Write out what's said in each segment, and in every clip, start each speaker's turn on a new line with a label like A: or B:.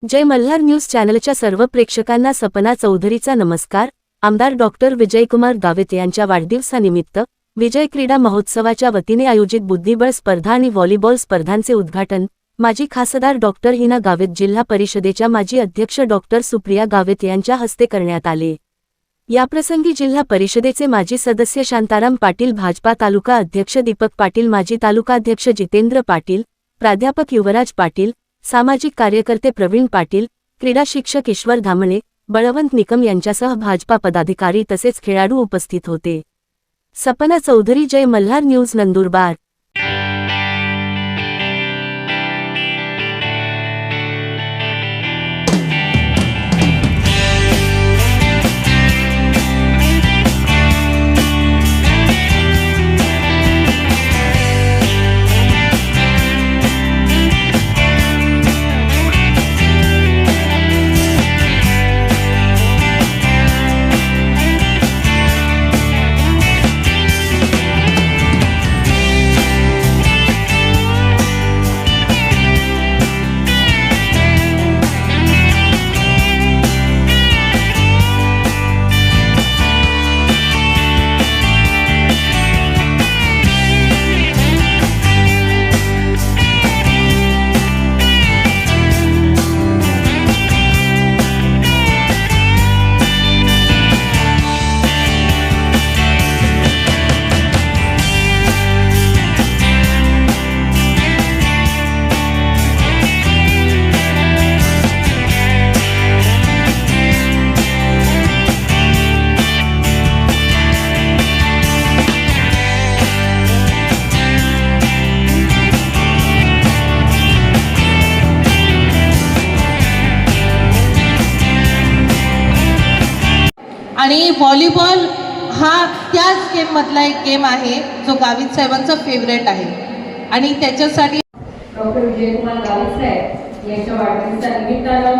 A: जय Malhar news चॅनलच्या सर्व प्रेक्षकांना सपना चौधरीचा नमस्कार। आमदार डॉक्टर विजयकुमार गावित यांच्या वाढदिवसानिमित्त विजय क्रीडा महोत्सवाच्या वतीने आयोजित बुद्धिबळ स्पर्धा आणि व्हॉलीबॉल स्पर्धांचे उद्घाटन माजी खासदार डॉक्टर हिना गावित, जिल्हा परिषदेच्या माजी अध्यक्ष डॉक्टर सुप्रिया गावित यांच्या हस्ते करण्यात आले। याप्रसंगी जिल्हा परिषदेचे माजी सदस्य शांताराम पाटील, भाजपा तालुका अध्यक्ष दीपक पाटील, माजी तालुकाध्यक्ष जितेंद्र पाटील, प्राध्यापक युवराज पाटील, सामाजिक कार्यकर्ते प्रवीण पाटील, क्रीडा शिक्षक ईश्वर धामणे, बळवंत निकम यांच्यासह भाजपा पदाधिकारी तसेच खेळाडू उपस्थित होते। सपना चौधरी, जय मल्हार न्यूज, नंदुरबार।
B: आणि व्हॉलीबॉल हा त्याच गेममधला एक गेम आहे जो गावित साहेबांचा फेवरेट आहे आणि त्याच्यासाठी
C: डॉक्टर विजयकुमार गावित साहेब यांच्या वाढदिवसानिमित्तानं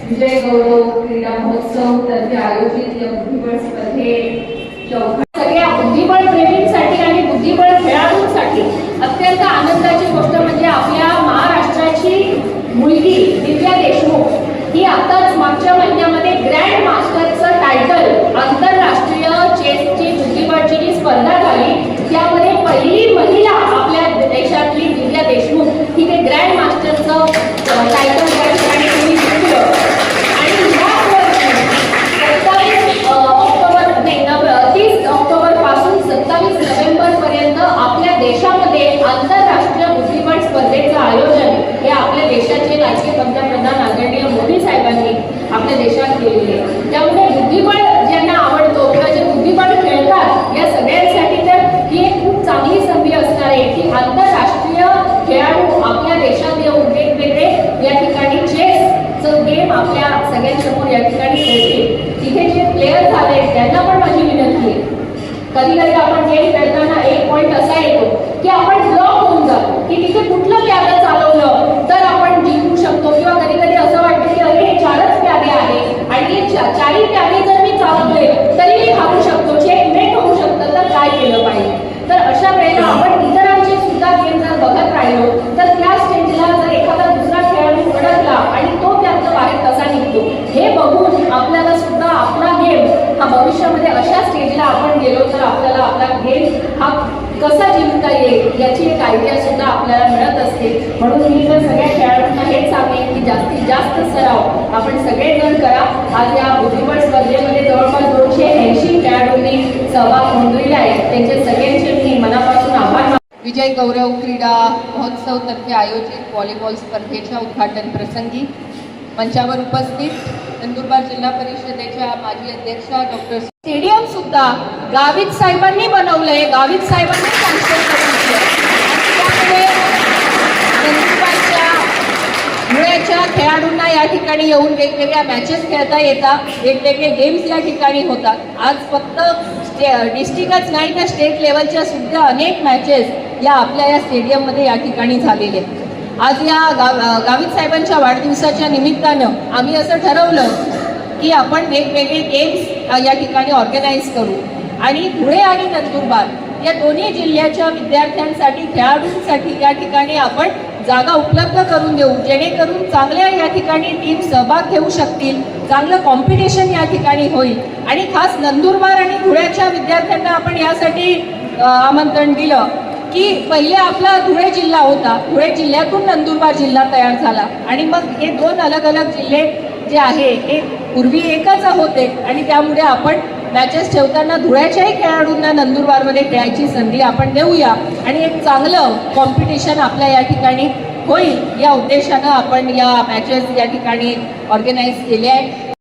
C: विजय गौरव क्रीडा महोत्सव तर्फे आयोजित या बुद्धिबळ स्पर्धेच्या सगळ्या बुद्धिबळ प्रेमींसाठी आणि बुद्धिबळ खेळाडूंसाठी अत्यंत आनंदाची गोष्ट म्हणजे आपल्या महाराष्ट्राची मुलगी दिव्या देशमुख ही आताच मागच्या महिन्यामध्ये ग्रँड मास्टरचं टायटल आंतरराष्ट्रीय चेसची बुद्धिबळची जी स्पर्धा झाली त्यामध्ये पहिली महिला आपल्या देशातली दिव्या देशमुख ही ते ग्रँड मास्टरचं टायटल त्या ठिकाणी तिने जिंकलं। आणि ह्याच वर्षी 27 ऑक्टोबर 30 ऑक्टोबर पासून 27 नोव्हेंबर पर्यंत आपल्या देशामध्ये आंतरराष्ट्रीय बुद्धिबळ स्पर्धेचं आयोजन हे आपल्या देशाचे लाडके पंतप्रधान आदरणीय मोदी साहेबांनी आपल्या देशात केलेले आहे। त्यामुळे बुद्धिबळ ज्यांना आवडतो किंवा जे बुद्धिबळ खेळतात या सगळ्यांसाठी तर ही एक खूप चांगली संधी असणार आहे की आंतरराष्ट्रीय खेळाडू आपल्या देशात येऊन वेगवेगळे या ठिकाणी चेसचं गेम आपल्या सगळ्यांसमोर या ठिकाणी खेळतील। तिथे जे प्लेयर झाले त्यांना पण माझी विनंती आहे, कधी कधी आपण गेम खेळताना एक पॉईंट असा येतो की आपण ब्लॉक होऊन जातो की तिथे कुठलं प्यादं चालवलं तर आपण जिंकू शकतो किंवा कधी कधी असं वाटतं की अरे हे 4च प्यादे आहे आणि हे 4ही प्यादे जर मी चालवले तरी मी हारू शकतो, चेकमेट होऊ शकतं, तर काय केलं पाहिजे। तर अशा वेळेला आपण इतरांचे सुद्धा गेम जर बघत राहिलो तर त्या स्टेजला जर एखादा दुसरा खेळाडू अडकला आणि तो त्यातनं बाहेर कसा निघतो हे बघून आपल्याला सुद्धा आपला गेम हा भविष्यामध्ये अशा स्टेजला आपण गेलो तर आपल्याला आपला गेम हा कसा जिंकता येईल याची एक आयडिया सुद्धा आपल्याला मिळत असते। म्हणून मी तर सगळ्या खेळाडूंना हेच सांगेन की जास्तीत जास्त सराव आपण सगळेजण करा। आज या बुद्धिबळ स्पर्धेमध्ये जवळपास 280 खेळाडूंनी सहभाग नोंदविला आहे, त्यांचे सगळ्यांचे मी मनापासून आभार।
B: विजय गौरव क्रीडा महोत्सव तर्फे आयोजित व्हॉलीबॉल स्पर्धेच्या उद्घाटन प्रसंगी मंचावर उपस्थित नंदुरबार जिल्हा परिषदेच्या माजी अध्यक्षा डॉक्टर
C: स्टेडियम सुद्धा गावित साहेबांनी बनवलंय, गावित साहेबांनी सँक्शन करून त्यामुळे नंदुरबारच्या मुळाच्या खेळाडूंना या ठिकाणी येऊन वेगवेगळ्या मॅचेस खेळता येतात, वेगवेगळे गेम्स या ठिकाणी होतात। आज फक्त डिस्ट्रिक्टच नाही तर स्टेट लेवलच्या सुद्धा अनेक मॅचेस या आपल्या या स्टेडियममध्ये या ठिकाणी झालेले आहेत। आज या गावित साहेबांच्या वाढदिवसाच्या निमित्तानं आम्ही असं ठरवलं की आपण वेगवेगळे गेम्स या ठिकाणी ऑर्गनाईज करू आणि धुळे आणि नंदुरबार या दोन्ही जिल्ह्याच्या विद्यार्थ्यांसाठी, खेळाडूंसाठी या ठिकाणी आपण
B: जागा उपलब्ध करून देऊ, जेणेकरून चांगल्या या ठिकाणी टीम सहभाग घेऊ शकतील, चांगलं कॉम्पिटिशन या ठिकाणी होईल. आणि खास नंदुरबार आणि धुळ्याच्या विद्यार्थ्यांना आपण यासाठी आमंत्रण दिलं की पहिले आपला धुळे जिल्हा होता, धुळे जिल्ह्यातून नंदुरबार जिल्हा तयार झाला आणि मग हे दोन अलग अलग जिल्हे जे आहे हे पूर्वी एकच होते आणि त्यामुळे आपण मॅचेस ठेवताना धुळ्याच्याही खेळाडूंना नंदुरबारमध्ये खेळायची संधी आपण देऊया आणि एक चांगलं कॉम्पिटिशन आपल्या या ठिकाणी होईल या उद्देशानं आपण या मॅचेस या ठिकाणी ऑर्गनाईज केले आहे.